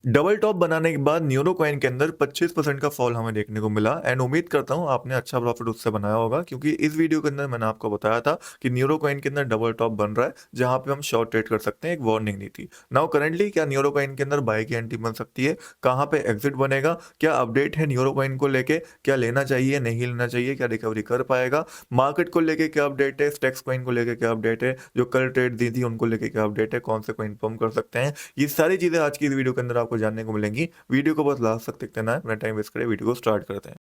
Double top बनाने के बाद न्यूरो कॉइन के अंदर 25% का फॉल हमें देखने को मिला एंड उम्मीद करता हूँ आपने अच्छा प्रॉफिट उससे बनाया होगा, क्योंकि इस वीडियो के अंदर मैंने आपको बताया था कि न्यूरो कॉइन के अंदर डबल टॉप बन रहा है जहां पे हम शॉर्ट ट्रेड कर सकते हैं, एक वार्निंग दी थी। नाउ करंटली क्या न्यूरो कॉइन के अंदर बाय की एंट्री बन सकती है, कहाँ पे एग्जिट बनेगा, क्या अपडेट है न्यूरो कॉइन को लेके, क्या लेना चाहिए नहीं लेना चाहिए, क्या रिकवरी कर पाएगा, मार्केट को लेके क्या अपडेट है, स्टेक्स कॉइन को लेके क्या अपडेट है, जो कल ट्रेड दी थी उनको लेके क्या अपडेट है, कौन से कॉइन पंप कर सकते हैं, ये सारी चीजें आज की इस वीडियो के अंदर आपको जानने को मिलेंगी। वीडियो को बस लास्ट तक देखते ना है, अपना टाइम वेस्ट करें, वीडियो को स्टार्ट करते हैं।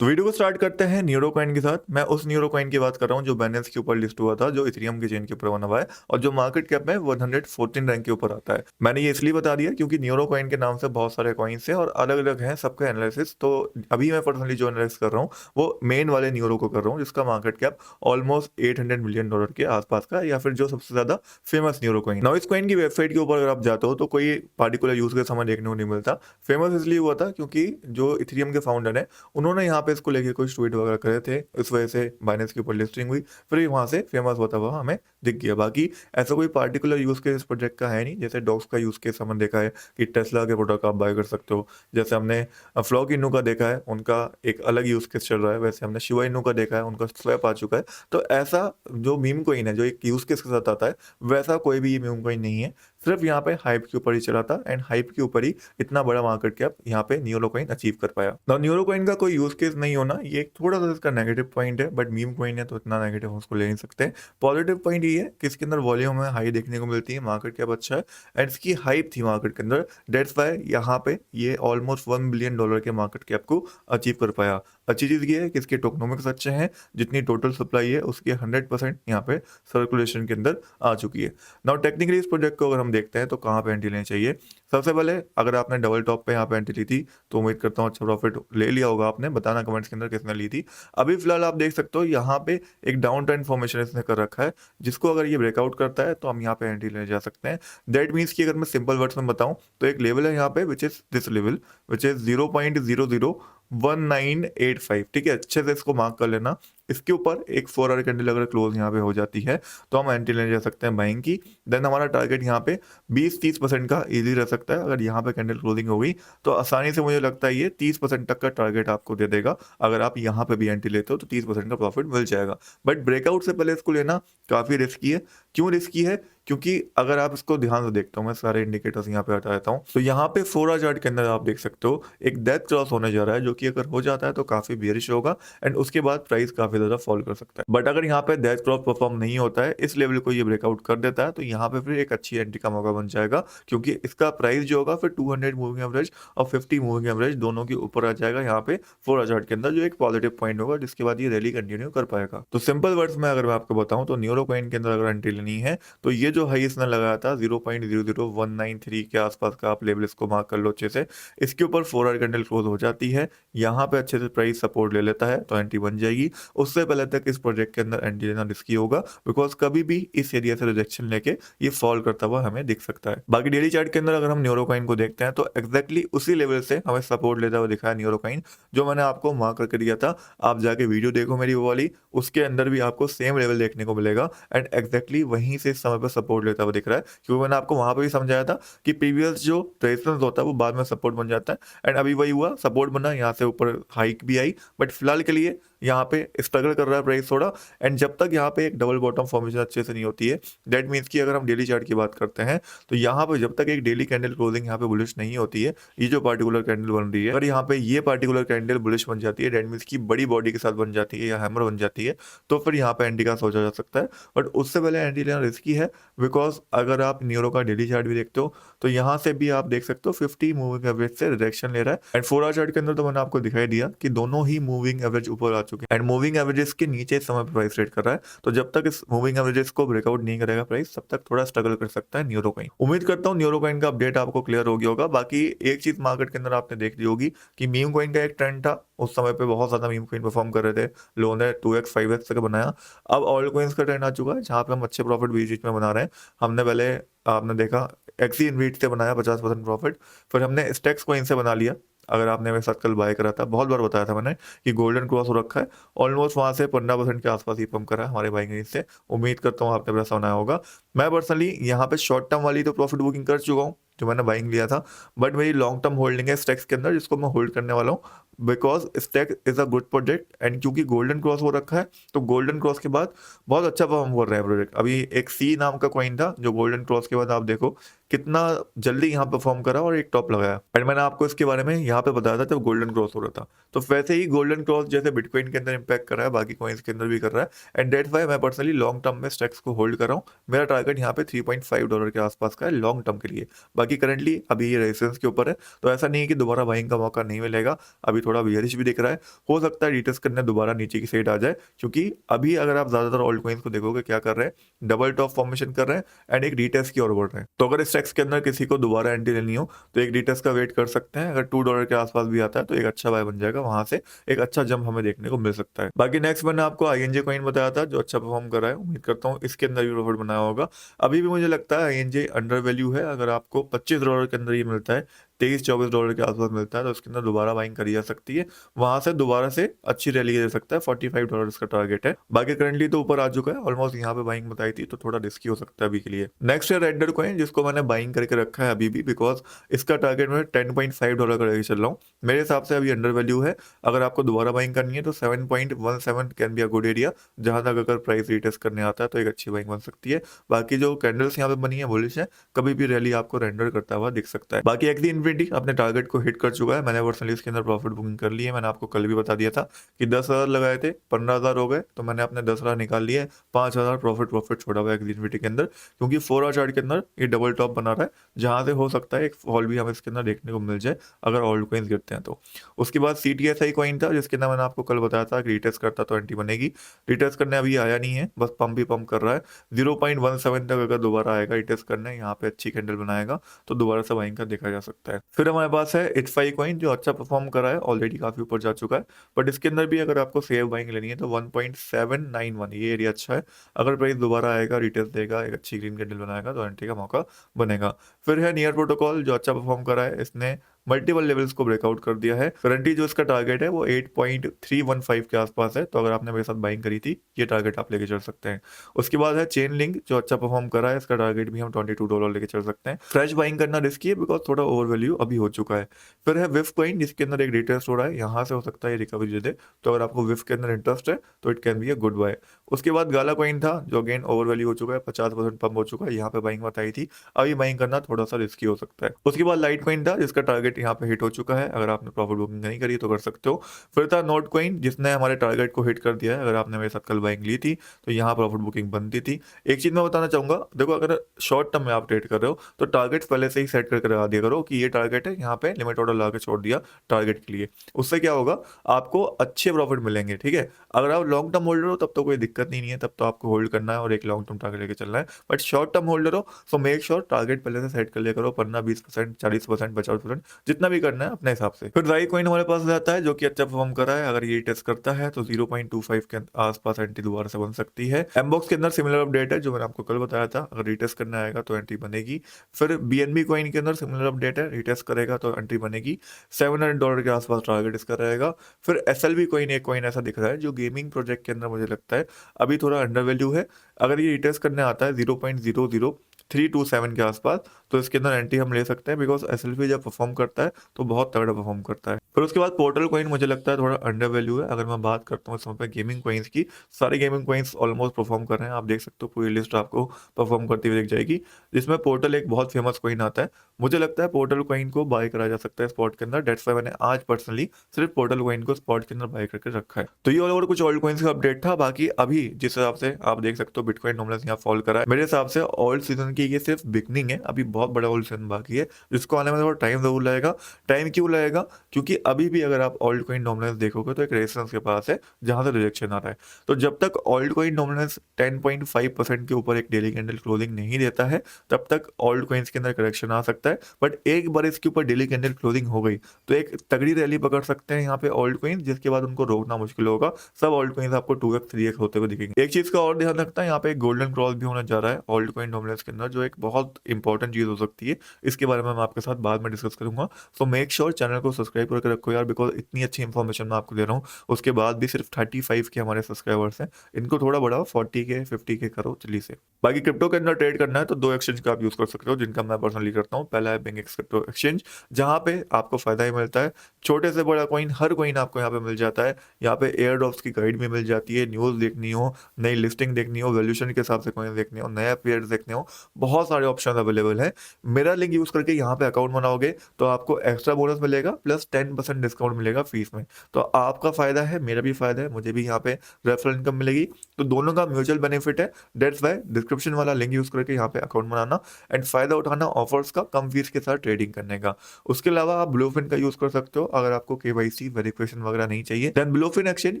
तो वीडियो को स्टार्ट करते हैं न्यूरो कॉइन के साथ। मैं उस न्यूरो कॉइन की बात कर रहा हूँ जो बाइनेंस के ऊपर लिस्ट हुआ था, जो इथेरियम की चेन के ऊपर बना हुआ है और जो मार्केट कैप में 114 रैंक के ऊपर आता है। मैंने ये इसलिए बता दिया क्योंकि न्यूरो कॉइन के नाम से बहुत सारे कॉइन्स हैं और अलग अलग हैं सबका एनालिसिस। तो अभी मैं पर्सनली जो एनालिसिस कर रहा हूँ वो मेन वाले न्यूरो को कर रहा हूँ, जिसका मार्केट कैप ऑलमोस्ट $800 मिलियन के आसपास का, या फिर जो सबसे ज्यादा फेमस न्यूरो कॉइन। नाउ इस कॉइन की वेबसाइट के ऊपर अगर आप जाते हो तो कोई पार्टिकुलर यूज केस हमें देखने को नहीं मिलता। फेमस इसलिए हुआ था क्योंकि जो इथेरियम के फाउंडर है उन्होंने यहाँ पे इसको लेके कुछ ट्वीट वगैरह करे थे, इस वजह से बाइनेंस के ऊपर लिस्टिंग हुई, फिर वहां से फेमस होता हुआ हमें दिख गया। बाकी ऐसा कोई पार्टिकुलर यूज केस इस प्रोजेक्ट का है नहीं। जैसे डॉक्स का यूज केस हमने देखा है कि टेस्ला के प्रोडक्ट आप बाय कर सकते हो, जैसे हमने फ्लॉक इनू का देखा है, उनका एक अलग यूज केस चल रहा है, वैसे हमने शिवा इनू का देखा है, उनका स्वैप आ चुका है। तो ऐसा जो मीम कोइन है जो एक यूज केस के साथ आता है, वैसा कोई भी ये मीम कोइन नहीं है। सिर्फ यहाँ पे हाइप के ऊपर ही चला था एंड हाइप के ऊपर ही इतना बड़ा मार्केट कैप यहाँ पे न्यूरो कॉइन अचीव कर पाया। ना न्यूरो कॉइन का कोई यूज केस नहीं होना ये एक थोड़ा सा इसका नेगेटिव पॉइंट है, बट मीम कॉइन है तो इतना नेगेटिव हम उसको ले नहीं सकते। पॉजिटिव पॉइंट ये है कि इसके अंदर वॉल्यूम है हाई देखने को मिलती है, मार्केट कैप अच्छा है एंड इसकी हाइप थी मार्केट के अंदर, डेट्स वाई यहाँ पे ये ऑलमोस्ट $1 बिलियन के मार्केट कैप को अचीव कर पाया। अच्छी चीज ये है कि इसके टोकनोमिक्स अच्छे हैं, जितनी टोटल सप्लाई है उसके 100% यहाँ पे सर्कुलेशन के अंदर आ चुकी है। नाउ टेक्निकली इस प्रोजेक्ट को अगर हम देखते हैं तो कहाँ पे एंट्री लेनी चाहिए। सबसे पहले अगर आपने डबल टॉप पे यहाँ पे एंट्री ली थी तो उम्मीद करता हूँ अच्छा प्रॉफिट ले लिया होगा आपने, बताना कमेंट्स के अंदर किसने ली थी। अभी फिलहाल आप देख सकते हो यहाँ पे एक डाउन ट्रेंड फॉर्मेशन इसने कर रखा है, जिसको अगर ये ब्रेकआउट करता है तो हम यहाँ पे एंट्री लेने जा सकते हैं। दैट मीन्स कि अगर मैं सिंपल वर्ड्स में बताऊं तो एक लेवल है यहाँ पे which is this level, which is 0.001985। ठीक है, अच्छे से इसको मार्क कर लेना। इसके ऊपर एक 4 आवर कैंडल अगर क्लोज यहाँ पे हो जाती है तो हम एंट्री लेने जा सकते हैं बाइंग की। देन हमारा टारगेट यहाँ पे 20-30% का इजी रह सकता है। अगर यहाँ पे कैंडल क्लोजिंग हो गई तो आसानी से मुझे लगता है ये 30% तक का टारगेट आपको दे देगा। अगर आप यहाँ पे भी एंट्री लेते हो तो 30% का प्रॉफिट मिल जाएगा, बट ब्रेकआउट से पहले इसको लेना काफी रिस्की है। क्यों रिस्की है? क्योंकि अगर आप इसको ध्यान से देखते हो, मैं सारे इंडिकेटर्स यहाँ पे हटा देता हूँ, तो यहाँ पे 4 आवर चार्ट के अंदर आप देख सकते हो एक डेथ क्रॉस होने जा रहा है, जो कि अगर हो जाता है तो काफी बेरिश होगा एंड उसके बाद प्राइस काफी ज्यादा फॉल कर सकता है। बट अगर यहाँ पे डेथ क्रॉस परफॉर्म नहीं होता है, इस लेवल को ये ब्रेकआउट कर देता है, तो यहाँ पे फिर एक अच्छी एंट्री का मौका बन जाएगा, क्योंकि इसका प्राइस जो होगा फिर 200 मूविंग एवरेज और 50 मूविंग एवरेज दोनों के ऊपर आ जाएगा यहाँ पे 4 आवर चार्ट के अंदर, जो एक पॉजिटिव पॉइंट होगा, जिसके बाद ये रैली कंटिन्यू कर पाएगा। तो सिंपल वर्ड्स में अगर मैं आपको बताऊं तो न्यूरो कॉइन के अंदर अगर एंट्री लेनी है तो ये जो हाई इसने लगाया था 0.00193 के आसपास का, आप लेवल इसको मार्क कर लो अच्छे से। इसके ऊपर 4 आवर कैंडल क्लोज हो जाती है, यहाँ पे अच्छे से प्राइस सपोर्ट ले लेता है तो एंट्री बन जाएगी। उससे पहले तक इस प्रोजेक्ट के अंदर एंट्री लेना रिस्की होगा, बिकॉज कभी भी इस एरिया से रिजेक्शन लेके ये फॉल करता हुआ हमें दिख सकता है। बाकी डेली चार्ट के अंदर अगर हम न्यूरो कॉइन को देखते हैं तो एक्जैक्टली उसी लेवल से हमें सपोर्ट लेता हुआ दिखा है न्यूरो कॉइन, जो मैंने आपको मार्क करके दिया था। आप जाके वीडियो देखो मेरी वो वाली, उसके अंदर भी आपको सेम लेवल देखने को मिलेगा एंड एक्जैक्टली वहीं से इस समय पर सपोर्ट लेता हुआ दिख रहा है, क्योंकि मैंने आपको वहां पर भी समझाया था कि प्रीवियस जो रेजिस्टेंस होता है वो बाद में सपोर्ट बन जाता है एंड अभी वही हुआ, सपोर्ट बना, यहाँ से ऊपर हाइक भी आई, बट फिलहाल के लिए यहाँ पे स्ट्रगल कर रहा है प्राइस थोड़ा। एंड जब तक यहाँ पे एक डबल बॉटम फॉर्मेशन अच्छे से नहीं होती है, दैट मीन्स कि अगर हम डेली चार्ट की बात करते हैं तो यहाँ पे जब तक एक डेली कैंडल क्लोजिंग यहाँ पे बुलिश नहीं होती है, ये जो पार्टिकुलर कैंडल बन रही है, अगर यहाँ पे ये पार्टिकुलर कैंडल बुलिश बन जाती है, दैट मीन्स की बड़ी बॉडी के साथ बन जाती है या हैमर बन जाती है, तो फिर यहाँ पे एंट्री का सोचा जा सकता है। बट उससे पहले एंट्री लेना रिस्की है, बिकॉज अगर आप न्यूरो का डेली चार्ट भी देखते हो तो यहाँ से भी आप देख सकते हो 50 मूविंग एवरेज से रिजेक्शन ले रहा है एंड 4 आवर चार्ट के अंदर तो मैंने आपको दिखाई दिया कि दोनों ही मूविंग एवरेज ऊपर आ चुके हैं एंड मूविंग एवरेजेस के नीचे इस समय प्राइस ट्रेड कर रहा है। तो जब तक इस मूविंग एवरेजेस को ब्रेकआउट नहीं करेगा प्राइस, तब तक थोड़ा स्ट्रगल कर सकता है न्यूरो कॉइन। उम्मीद करता हूँ न्यूरो कॉइन का अपडेट आपको क्लियर हो गया होगा। बाकी एक चीज मार्केट के अंदर आपने देख ली होगी कि मीम कॉइन का एक ट्रेंड था, उस समय पे बहुत ज्यादा मीम कॉइन परफॉर्म कर रहे थे, लोगों ने 2x 5x तक बनाया। अब ऑल कॉइन्स का ट्रेंड आ चुका है जहाँ पे हम अच्छे प्रॉफिट बीच बीच में बना रहे हैं। हमने पहले, आपने देखा, एक्सी इनवीट से बनाया 50% प्रॉफिट, फिर हमने स्टेक्स कॉइन से बना लिया। अगर आपने मेरे साथ कल बाय करा था, बहुत बार बताया था मैंने कि गोल्डन क्रॉस हो रखा है, ऑलमोस्ट वहां से 15% के आसपास ही पंप करा है हमारे बाइंग रेंज से। उम्मीद करता हूँ आपने पैसा बनाया होगा। मैं पर्सनली यहाँ पे शॉर्ट टर्म वाली तो प्रॉफिट बुकिंग कर चुका हूँ, जो मैंने बाइंग लिया था, बट मेरी लॉन्ग टर्म होल्डिंग है स्टैक्स के अंदर, जिसको मैं होल्ड करने वाला हूँ because stack is a good project. And क्योंकि गोल्डन क्रॉस हो रखा है, तो गोल्डन क्रॉस के बाद बहुत अच्छा परफॉर्म कर रहा है प्रोजेक्ट। अभी एक सी नाम का कॉइन था जो गोल्डन क्रॉस के बाद आप देखो कितना जल्दी यहाँ परफॉर्म करा और एक टॉप लगाया। एंड मैंने आपको इसके बारे में यहाँ पे बताया था जब गोल्डन क्रॉस हो रहा था। तो वैसे ही गोल्डन क्रॉस जैसे बिटकॉइन के अंदर इंपैक्ट कर रहा है, बाकी कॉइन्स के अंदर भी कर रहा है। एंड डेट्स वाई मैं पर्सनली लॉन्ग टर्म में स्टैक्स को होल्ड कर रहा हूँ। मेरा टारगेट यहाँ पे $3.5 के आसपास का है लॉन्ग टर्म के लिए। बाकी करंटली अभी ये रेजिस्टेंस के ऊपर है, तो ऐसा नहीं है कि दोबारा बाइंग का मौका नहीं मिलेगा। अभी थोड़ा बियरिश भी दिख रहा है, हो सकता है रिटेस्ट करने दोबारा नीचे की साइड आ जाए, क्योंकि अभी अगर आप ज्यादातर ऑल्ट कॉइन्स को देखोगे क्या कर रहे हैं, डबल टॉप फॉर्मेशन कर रहे हैं एंड एक रिटेस्ट की ओर बढ़ रहे हैं। तो अगर स्टैक्स के अंदर किसी को दोबारा एंट्री लेनी हो तो एक रिटेस्ट का वेट कर सकते हैं। अगर $2 के आसपास भी आता है तो एक अच्छा बाय बन जाएगा, वहां से एक अच्छा जंप हमें देखने को मिल सकता है। बाकी नेक्स्ट मैंने आपको आईएनजे कॉइन बताया था जो अच्छा परफॉर्म कर रहा है, उम्मीद करता हूँ इसके अंदर भी प्रॉफिट बनाया होगा। अभी भी मुझे लगता है आईएनजे अंडर वैल्यू है। अगर आपको $25 के अंदर ये मिलता है, $23-24 के आसपास मिलता है, तो उसके अंदर दोबारा बाइंग करी जा सकती है। वहां से दोबारा से अच्छी रैली दे सकता है। $45 का टारगेट है। बाकी करंटली तो ऊपर आ चुका है ऑलमोस्ट, यहाँ पे बाइंग बताई थी तो थोड़ा रिस्की हो सकता है अभी के लिए। नेक्स्ट है रेडर कॉइन, जिसको मैंने बाइंग करके रखा है अभी भी, बिकॉज इसका टारगेट मैं $10.5 का लेके चल रहा हूँ। मेरे हिसाब से अभी अंडर वैल्यू है। अगर आपको दोबारा बाइंग करनी है तो 7.17 can be a good area, जहां तक अगर प्राइस रिटेस्ट करने आता है तो एक अच्छी बाइंग बन सकती है। बाकी जो कैंडल्स यहाँ पे बनी है बुलिश है, कभी भी रैली आपको रेंडर करता हुआ दिख सकता है। बाकी एक्सी इन्फिनिटी अपने टारगेट को हिट कर चुका है। मैंने पर्सनली इसके अंदर प्रॉफिट बुकिंग कर ली है। मैंने आपको कल भी बता दिया था कि 10,000 लगाए थे, 15,000 हो गए, तो मैंने अपने 10,000 निकाल लिए, 5,000 प्रॉफिट छोड़ा हुआ है एक्सी इन्फिनिटी के अंदर, क्योंकि 4 आवर चार्ट के अंदर ये डबल टॉप बना रहा है, जहां से हो सकता है एक फॉल भी हमें इसके अंदर देखने को मिल जाए अगर ऑल्ट कॉइन्स गिरते हैं तो। उसके बाद CTSI कॉइन था, जिसके अंदर मैंने आपको कल बताया था कि रिटेस्ट करता तो एंट्री बनेगी। रिटेस्ट करने अभी आया नहीं है, बस पंप ही पंप कर रहा है। 0.17 तक अगर दोबारा आएगा रिटेस्ट करने, यहाँ पे अच्छी कैंडल बनाएगा तो दोबारा से बाइंग का देखा जा सकता है। फिर हमारे पास है इटफाई कॉइन, जो अच्छा परफॉर्म कर रहा है, ऑलरेडी काफी ऊपर जा चुका है। बट इसके अंदर भी अगर आपको सेफ बाइंग लेनी है तो 1.791 ये एरिया अच्छा है। अगर प्राइस दोबारा आएगा रिटेस्ट देगा, एक अच्छी ग्रीन कैंडल बनाएगा तो एंट्री का मौका बनेगा। फिर है नियर प्रोटोकॉल, जो अच्छा परफॉर्म कर रहा है, इसने मल्टीपल लेवल्स को ब्रेकआउट कर दिया है। करंटली जो इसका टारगेट है वो 8.315 के आसपास है, तो अगर आपने मेरे साथ बाइंग करी थी ये टारगेट आप लेके चल सकते हैं। उसके बाद है चेन लिंक, जो अच्छा परफॉर्म कर रहा है, इसका टारगेट भी हम $22 लेके चल सकते हैं। फ्रेश बाइंग करना रिस्की है बिकॉज थोड़ा ओवर वैल्यू अभी हो चुका है। फिर है विफ कॉइन, जिसके अंदर एक रिटेस्ट हो रहा है, यहाँ से हो सकता है ये रिकवरी दे दे, तो अगर आपको विफ के अंदर इंटरेस्ट है तो it can be a good buy. उसके बाद गाला कॉइन था, जो अगेन ओवर वैल्यू हो चुका है, 50% पंप हो चुका है, यहाँ पे बाइंग बताई थी, अभी बाइंग करना थोड़ा सा रिस्की हो सकता है। उसके बाद लाइट कॉइन था, जिसका टारगेट यहाँ पे हिट हो चुका है, अगर आपने प्रॉफिट बुकिंग नहीं करी तो कर सकते हो। फिर था नोट कॉइन, जिसने हमारे टारगेट को हिट कर दिया है, अगर आपने मेरे साथ कल बाइंग ली थी तो यहाँ प्रॉफिट बुकिंग बनती थी। एक चीज मैं बताना चाहूंगा, देखो अगर शॉर्ट टर्म में आप ट्रेड कर रहे हो तो टारगेट पहले से ही सेट करके लगा दिया करो कि ये टारगेट है, यहाँ पे लिमिट ऑर्डर लगा के छोड़ दिया टारगेट के लिए। उससे क्या होगा, आपको अच्छे प्रॉफिट मिलेंगे, ठीक है। अगर आप लॉन्ग टर्म होल्डर हो तब तो कोई दिक्कत नहीं है, तब तो आपको होल्ड करना है और एक लॉन्ग टर्म टारगेट लेके चलना है। बट शॉर्ट टर्म होल्डर हो तो मेक श्योर टारगेट पहले से सेट कर लिया करो, 15-20%, 40%, 50%, जितना भी करना है अपने हिसाब से। फिर राई कॉइन हमारे पास रहता है, जो कि अच्छा परफॉर्म कर रहा है। अगर ये टेस्ट करता है तो 0.25 के आसपास एंट्री दोबारा से बन सकती है। एमबॉक्स के अंदर सिमिलर अपडेट है, जो मैंने आपको कल बताया था, अगर रिटेस्ट करने आएगा तो एंट्री बनेगी। फिर BNB कॉइन के अंदर सिमिलर अपडेट है, रिटेस्ट करेगा तो एंट्री बनेगी। $700 के आसपास टारगेट इसका रहेगा। फिर SLV कॉइन, एक कॉइन ऐसा दिख रहा है जो गेमिंग प्रोजेक्ट के अंदर मुझे लगता है अभी थोड़ा अंडर वैल्यू है। अगर ये रिटेस्ट करने आता है 0.00327 के आसपास, तो इसके अंदर एंट्री हम ले सकते हैं, बिकॉज SLV जब परफॉर्म करता है तो बहुत तगड़ा परफॉर्म करता है। फिर उसके बाद पोर्टल कॉइन मुझे लगता है थोड़ा अंडर वैल्यू है। अगर मैं बात करता हूँ इस समय पे गेमिंग कॉइन्स की, सारे गेमिंग कॉइन्स ऑलमोस्ट परफॉर्म कर रहे हैं, आप देख सकते हो पूरी लिस्ट आपको परफॉर्म करती हुई दिख जाएगी, जिसमें पोर्टल एक बहुत फेमस कॉइन आता है। मुझे लगता है पोर्टल कॉइन को बाय करा जा सकता है स्पॉट के अंदर, डेट्स व्हाई मैंने आज पर्सनली सिर्फ पोर्टल कॉइन को स्पॉट के अंदर बाय करके रखा है। तो ये ऑल ओवर कुछ ऑल्ट कॉइन्स का अपडेट था। बाकी अभी जिस हिसाब से आप देख सकते हो बिटकॉइन नॉमिनल्स यहाँ फॉल करा है, मेरे हिसाब से ऑल्ट सीजन की ये सिर्फ बिगनिंग है, अभी बहुत बड़ा ऑल्ट सीजन बाकी है, जिसको आने में थोड़ा टाइम जरूर लगेगा। टाइम क्यों लगेगा, क्योंकि अभी भी अगर आप ऑल्ट कॉइन डोमिनेंस देखोगे तो एक रेजिस्टेंस के पास है जहां से रिजेक्शन आ रहा है। तो जब तक ऑल्ट कॉइन डोमिनेंस 10.5% के ऊपर एक डेली कैंडल क्लोजिंग नहीं देता है, तब तक ऑल्ट कॉइन्स के अंदर करेक्शन आ सकता है। बट एक बार इसके ऊपर डेली कैंडल क्लोजिंग हो गई तो एक तगड़ी रैली पकड़ सकते हैं यहाँ पे ऑल्ट कॉइन्स, जिसके बाद उनको रोकना मुश्किल होगा। सब ऑल्ट कॉइन्स आपको 2x 3x होते हुए दिखेंगे। एक चीज का और ध्यान रखता है, यहाँ पे एक गोल्डन क्रॉस भी होने जा रहा है ऑल्ट कॉइन डोमिनेंस के अंदर, जो एक बहुत इंपॉर्टेंट चीज हो सकती है। इसके बारे में मैं आपके साथ बाद में डिस्कस करूंगा। सो मेक श्योर चैनल को सब्सक्राइब करके रखो यार, बिकॉज इतनी अच्छी इंफॉर्मेशन मैं आपको दे रहा हूँ, उसके बाद भी सिर्फ 35 के हमारे सब्सक्राइबर्स हैं, इनको थोड़ा बढ़ाओ, 40 के 50 के करो जल्दी से। बाकी क्रिप्टो के अंदर ट्रेड करना है तो 2 एक्सचेंज का आप यूज कर सकते हो, जिनका मैं पर्सनली करता हूँ। निकाला है BingX क्रिप्टो एक्सचेंज, जहाँ पे आपको फ़ायदा ही मिलता है। छोटे से बड़ा कॉइन, हर कॉइन आपको यहाँ पे मिल जाता है। यहाँ पे एयर ड्रॉप्स की गाइड भी मिल जाती है, न्यूज़ देखनी हो, नई लिस्टिंग देखनी हो, वैल्यूएशन के हिसाब से कॉइन देखनी हो, नया पेयर्स देखने हो, बहुत सारे ऑप्शन अवेलेबल हैं। मेरा लिंक यूज़ करके यहाँ पे अकाउंट बनाओगे तो आपको एक्स्ट्रा बोनस मिलेगा प्लस 10% डिस्काउंट मिलेगा फीस में। तो आपका फ़ायदा है, मेरा भी फ़ायदा है, मुझे भी यहाँ पे रेफरल इनकम मिलेगी, तो दोनों का म्यूचुअल बेनिफिट है। दैट्स वाई डिस्क्रिप्शन वाला लिंक यूज़ करके यहाँ पे अकाउंट बनाना एंड फ़ायदा उठाना ऑफर्स का, कम फीस के साथ ट्रेडिंग करने का। उसके अलावा आप ब्लूफिन का यूज़ कर सकते हो अगर आपको केवाईसी वेरिफिकेशन वगैरह नहीं चाहिए। Then Bluefin exchange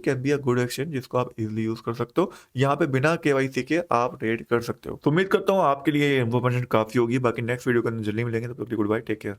can be a good exchange जिसको आप इजीली यूज़ कर सकते हो। यहाँ पे बिना केवाईसी के आप ट्रेड कर सकते हो। तो उम्मीद करता हूँ आपके लिए ये इन्फॉर्मेशन काफ़ी होगी। बाकी नेक्स्ट वीडियो के अंदर जल्दी मिलेंगे, तो गुड बाय, टेक केयर।